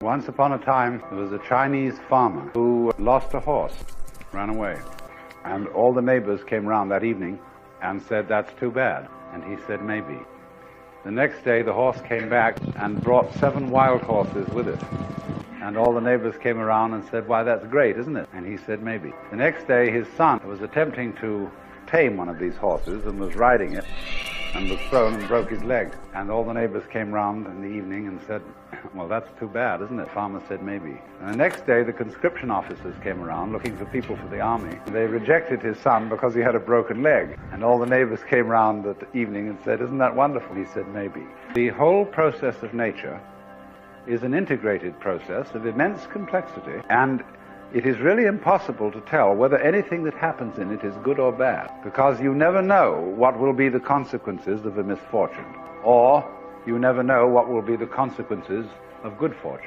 Once upon a time, there was a Chinese farmer who lost a horse, ran away. And all the neighbors came round that evening and said, "That's too bad." And he said, "Maybe." The next day, the horse came back and brought 7 wild horses with it. And all the neighbors came around and said, "Why, that's great, isn't it?" And he said, "Maybe." The next day, his son was attempting to tame one of these horses and was riding it and was thrown and broke his leg. And all the neighbors came round in the evening and said, "Well, that's too bad, isn't it?" The farmer said, "Maybe." And the next day, the conscription officers came around looking for people for the army. They rejected his son because he had a broken leg. And all the neighbors came round that evening and said, "Isn't that wonderful?" He said, "Maybe." The whole process of nature is an integrated process of immense complexity, and it is really impossible to tell whether anything that happens in it is good or bad, because you never know what will be the consequences of a misfortune, or you never know what will be the consequences of good fortune.